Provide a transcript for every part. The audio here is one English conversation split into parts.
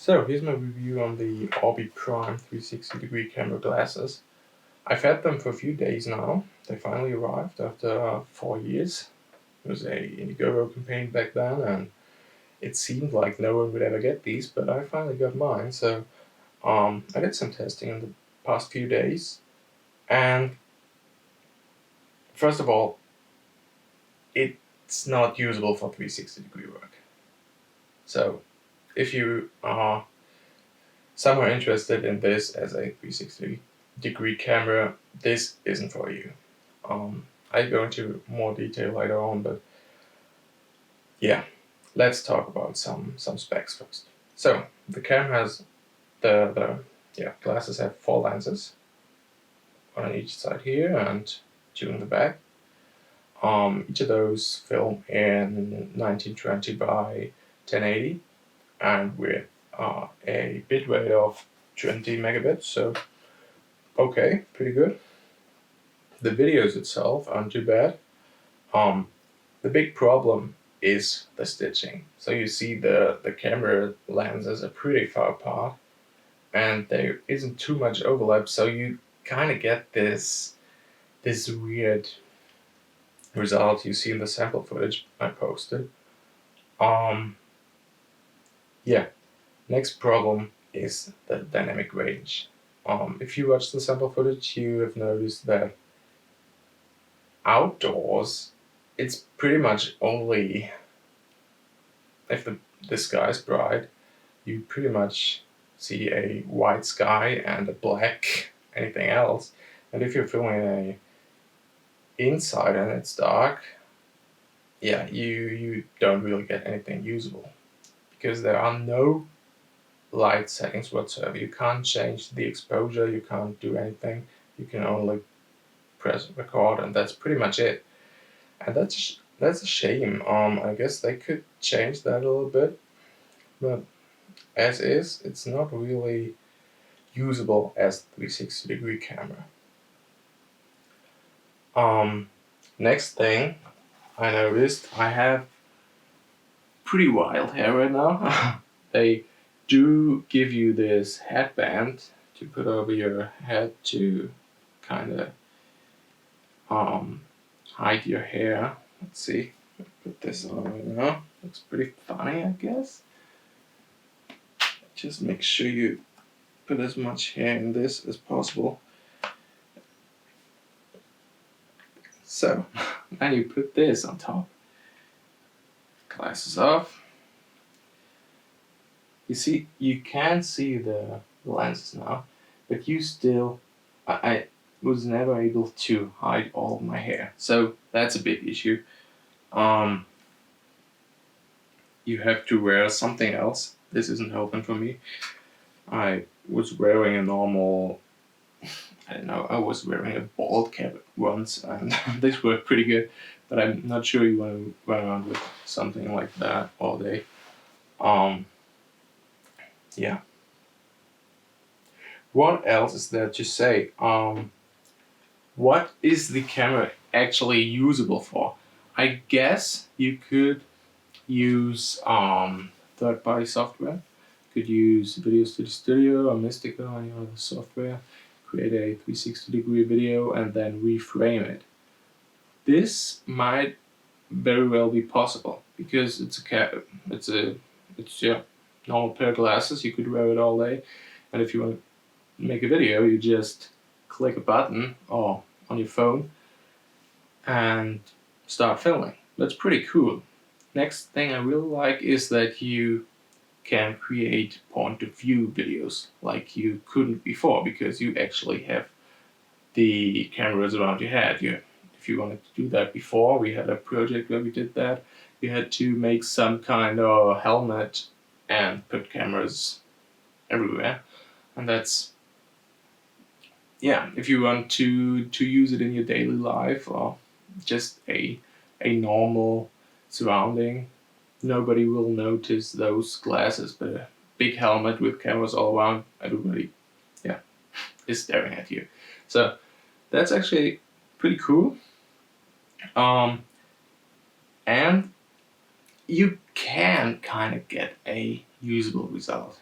So here's my review on the Orbi Prime 360-degree camera glasses. I've had them for a few days now. They finally arrived after 4 years. It was a Indiegogo campaign back then, and it seemed like no one would ever get these, but I finally got mine. So I did some testing in the past few days, and first of all, it's not usable for 360-degree work. So if you are somewhere interested in this as a 360-degree camera, this isn't for you. I go into more detail later on, but yeah, let's talk about some specs first. So the camera has the glasses have 4 lenses, one on each side here and 2 in the back. Each of those film in 1920 by 1080 and with a bitrate of 20 megabits, so okay, pretty good. The videos itself aren't too bad. The big problem is the stitching. So you see the camera lenses are pretty far apart and there isn't too much overlap, so you kind of get this weird result you see in the sample footage I posted. Yeah. Next problem is the dynamic range. If you watch the sample footage, you have noticed that outdoors, it's pretty much only, if the sky is bright, you pretty much see a white sky and a black anything else. And if you're filming a inside and it's dark, yeah, you don't really get anything usable because there are no light settings whatsoever. You can't change the exposure, you can't do anything. You can only press record, and that's pretty much it. And that's a shame. I guess they could change that a little bit, but as is, it's not really usable as 360-degree camera. Next thing I noticed, I have pretty wild hair right now. They do give you this headband to put over your head to kind of hide your hair. Let's see, put this on right now. Looks pretty funny, I guess. Just make sure you put as much hair in this as possible. So, then you put this on top. Glasses off. You see, you can see the lenses now, but you still, I was never able to hide all of my hair. So that's a big issue. You have to wear something else. This isn't helping for me. I was wearing a normal, I was wearing a bald cap once, and this worked pretty good, but I'm not sure you want to run around with something like that all day. Yeah. What else is there to say? What is the camera actually usable for? I guess you could use third-party software. You could use Video Studio or Mystica or any other software. Create a 360-degree video and then reframe it. This might very well be possible because it's normal pair of glasses. You could wear it all day, and if you want to make a video, you just click a button or on your phone and start filming. That's pretty cool. Next thing I really like is that you can create point of view videos like you couldn't before, because you actually have the cameras around your head. If you wanted to do that before, we had a project where we did that. You had to make some kind of helmet and put cameras everywhere, and that's, yeah, if you want to use it in your daily life or just a normal surrounding, nobody will notice those glasses, but a big helmet with cameras all around, everybody, yeah, is staring at you. So that's actually pretty cool. And you can kind of get a usable result.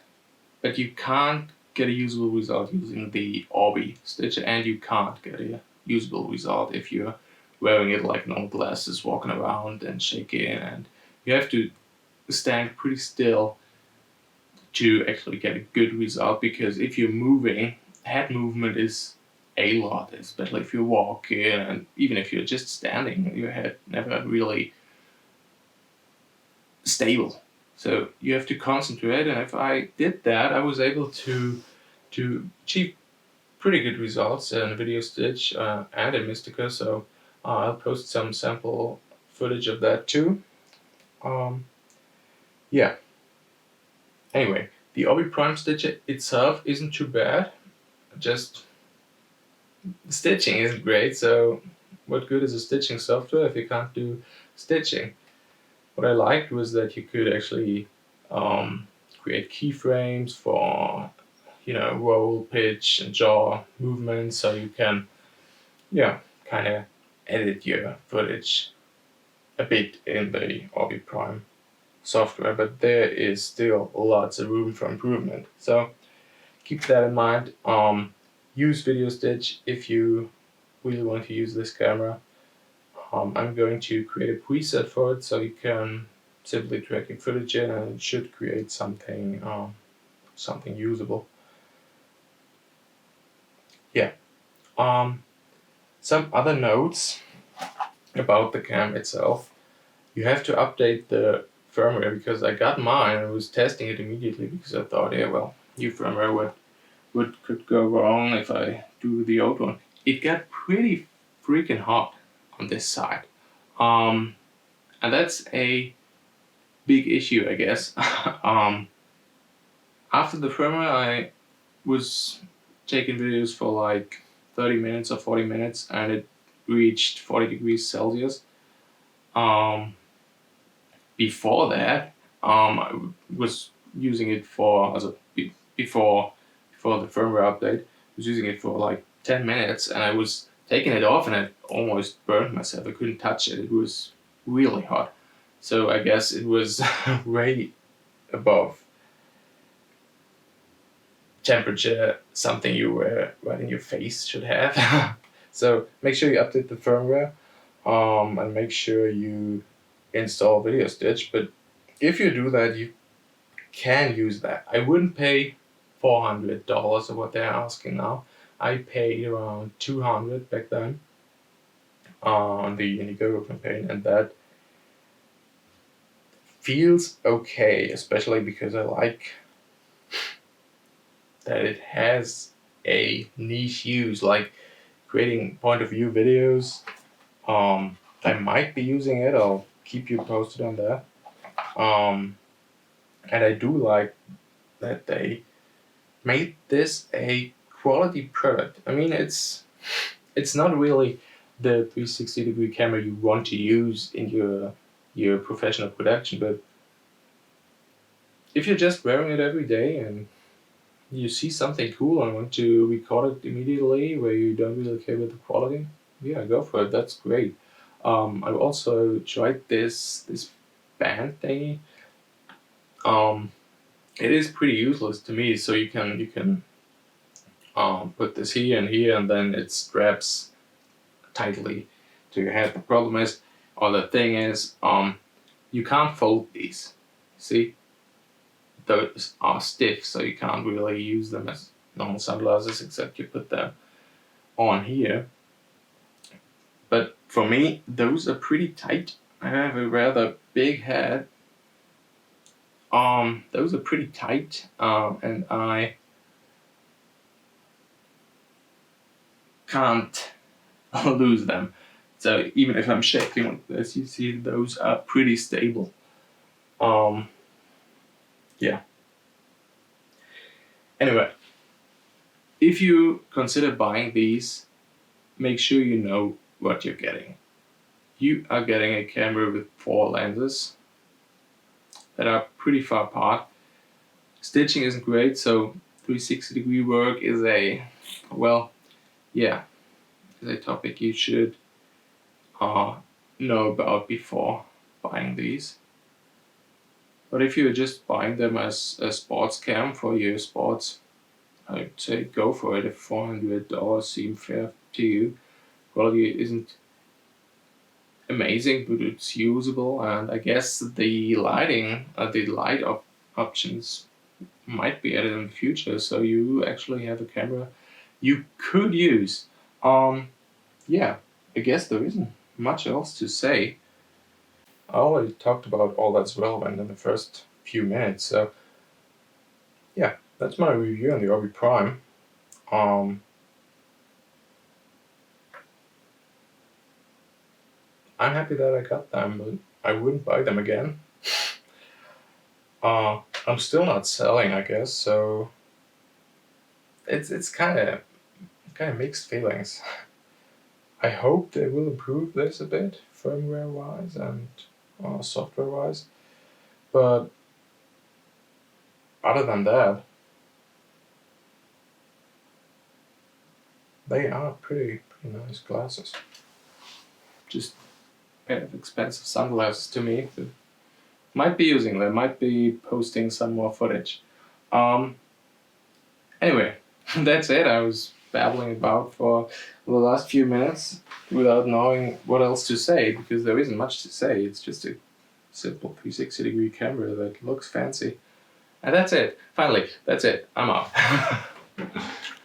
but you can't get a usable result using the Orbi stitcher, and you can't get a usable result if you're wearing it like normal glasses, walking around and shaking, and you have to stand pretty still to actually get a good result, because if you're moving, head movement is a lot, especially if you're walking, and even if you're just standing, your head never really stable. So you have to concentrate, and if I did that, I was able to achieve pretty good results in Video Stitch and in Mystica. So I'll post some sample footage of that too. Yeah. Anyway, the Orbi Prime stitcher itself isn't too bad. Just the stitching isn't great. So what good is a stitching software if you can't do stitching? What I liked was that you could actually create keyframes for, roll, pitch, and jaw movements, so you can, kind of edit your footage a bit in the Orbi Prime software, but there is still lots of room for improvement. So keep that in mind. Use Video Stitch if you really want to use this camera. I'm going to create a preset for it, so you can simply drag your footage in, and it should create something usable. Yeah. Some other notes about the cam itself. You have to update the firmware, because I got mine and was testing it immediately, because I thought, new firmware, what could go wrong if I do the old one? It got pretty freaking hot on this side. And that's a big issue, I guess. After the firmware, I was taking videos for like 30 minutes or 40 minutes, and it reached 40 degrees Celsius. Before that, I was using it before the firmware update. I was using it for like 10 minutes, and I was taking it off, and I almost burned myself. I couldn't touch it. It was really hot. So I guess it was way above temperature, something you wear right in your face should have. So make sure you update the firmware, and make sure you install Video Stitch. But if you do that, you can use that. I wouldn't pay $400 or what they're asking now. I paid around $200 back then on the Indiegogo campaign, and that feels okay, especially because I like that it has a niche use, like creating point of view videos. I might be using it. I'll keep you posted on that. And I do like that they made this a quality product. I mean, it's not really the 360-degree camera you want to use in your professional production, but if you're just wearing it every day and you see something cool and want to record it immediately, where you don't really care about the quality, yeah, go for it. That's great. I've also tried this band thingy. It is pretty useless to me. So you can put this here and here, and then it straps tightly to your head. The problem is, or the thing is, you can't fold these. See, those are stiff, so you can't really use them as normal sunglasses, except you put them on here. But for me, those are pretty tight. I have a rather big head. Those are pretty tight, and I can't lose them. So even if I'm shaking like this, you see those are pretty stable. Yeah. Anyway, if you consider buying these, make sure you know what you're getting. You are getting a camera with 4 lenses that are pretty far apart. Stitching isn't great, so 360-degree work is a topic you should know about before buying these. But if you're just buying them as a sports cam for your sports, I'd say go for it if $400 seem fair to you. Quality isn't amazing, but it's usable, and I guess the lighting, the light options might be added in the future, so you actually have a camera you could use. Yeah, I guess there isn't much else to say. I already talked about all that's relevant in the first few minutes, so yeah, that's my review on the Orbi Prime. I'm happy that I got them, but I wouldn't buy them again. I'm still not selling, I guess, so it's kind of mixed feelings. I hope they will improve this a bit, firmware wise and software wise, but other than that, they are pretty nice glasses. Just a pair of expensive sunglasses to me. Might be using them, might be posting some more footage. Anyway, that's it. I was babbling about for the last few minutes without knowing what else to say, because there isn't much to say. It's just a simple 360-degree camera that looks fancy. And that's it. Finally, that's it. I'm out.